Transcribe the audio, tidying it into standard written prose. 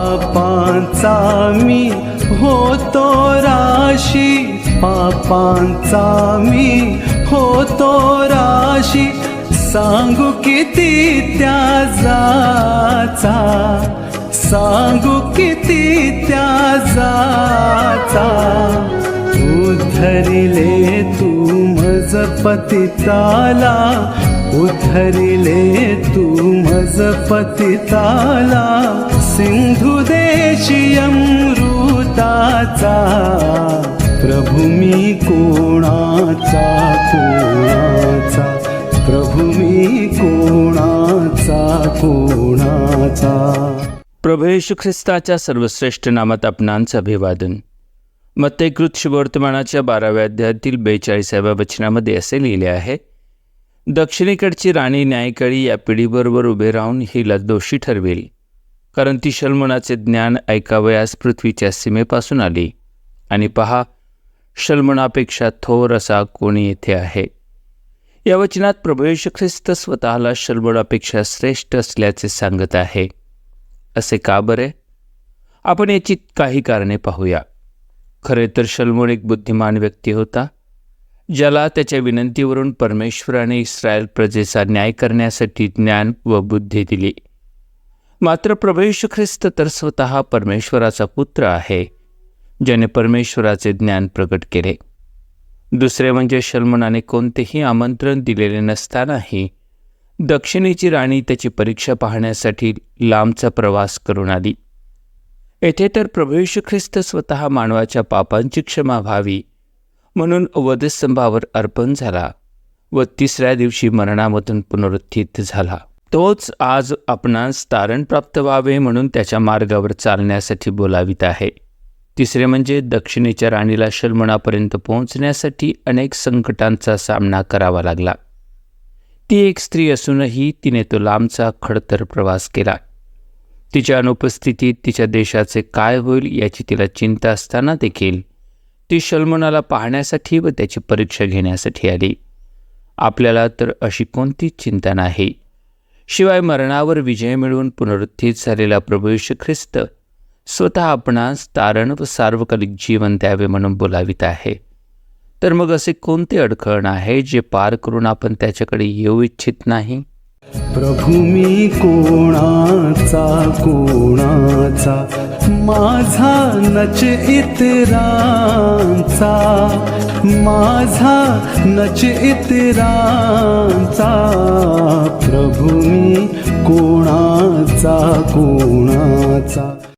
पापांचा मी होतो राशी, पापांचा मी होतो राशी, सांगू किती त्याजाचा, सांगू किती त्याजाचा. उद्धरिले तू मज पतिताला, उद्धरिले तू मज पतिताला, सिंधू देशी अमृताचा. प्रभु मी कोणाचा कोणाचा, प्रभु मी कोणाचा कोणाचा. प्रभू येशू ख्रिस्ताच्या सर्वश्रेष्ठ नामात आपणांचं अभिवादन. मत्तेकृत शुभवर्तमानाच्या 12व्या अध्यायातील 42व्या वचनामध्ये असे लिहिले आहे, दक्षिणेकडची राणी न्यायकळी या पिढीबरोबर उभे राहून हिला दोषी ठरवेल, कारण ती शल्मोनाचे ज्ञान ऐकावयास पृथ्वीच्या सीमेपासून आली, आणि पहा, शल्मोनापेक्षा थोर असा कोणी येथे आहे. या वचनात प्रभू येशू ख्रिस्त स्वतःला शल्मोनापेक्षा श्रेष्ठ असल्याचे सांगत आहे. असे का बरे? आपण याची काही कारणे पाहूया. खरे तर शल्मोन एक बुद्धिमान व्यक्ती होता, ज्याला त्याच्या विनंतीवरून परमेश्वराने इस्रायल प्रजेचा न्याय करण्यासाठी ज्ञान व बुद्धी दिली. मात्र प्रभू येशू ख्रिस्त तर स्वतः परमेश्वराचा पुत्र आहे, ज्याने परमेश्वराचे ज्ञान प्रकट केले. दुसरे म्हणजे शल्मोनाने कोणतेही आमंत्रण दिलेले नसतानाही दक्षिणेची राणी त्याची परीक्षा पाहण्यासाठी लांबचा प्रवास करून आली. येथे तर प्रभू येशू ख्रिस्त स्वतः मानवाच्या पापांची क्षमा व्हावी म्हणून वधस्तंभावर अर्पण झाला व तिसऱ्या दिवशी मरणामधून पुनरुत्थित झाला. तोच आज आपणास तारण प्राप्त व्हावे म्हणून त्याच्या मार्गावर चालण्यासाठी बोलावित आहे. तिसरे म्हणजे दक्षिणेच्या राणीला शल्मोनापर्यंत पोहोचण्यासाठी अनेक संकटांचा सामना करावा लागला. ती एक स्त्री असूनही तिने तो लांबचा खडतर प्रवास केला. तिच्या अनुपस्थितीत तिच्या देशाचे काय होईल याची तिला चिंता असताना देखील ती शल्मोनाला पाहण्यासाठी व त्याची परीक्षा घेण्यासाठी आली. आपल्याला तर अशी कोणतीच चिंता नाही. शिवाय मरणावर विजय मिळवून पुनरुत्थित झालेला प्रभू येशू ख्रिस्त स्वतः आपणास तारण व सार्वकालिक जीवन द्यावे म्हणून बोलावित आहे. तर मग असे कोणते अडखळण आहे जे पार करून आपण त्याच्याकडे येऊ इच्छित नाही? प्रभु मी कोणाचा कोणाचा, माझा नच इतरांचा, माझा नच इतरांचा. प्रभु मी कोणाचा कोणाचा.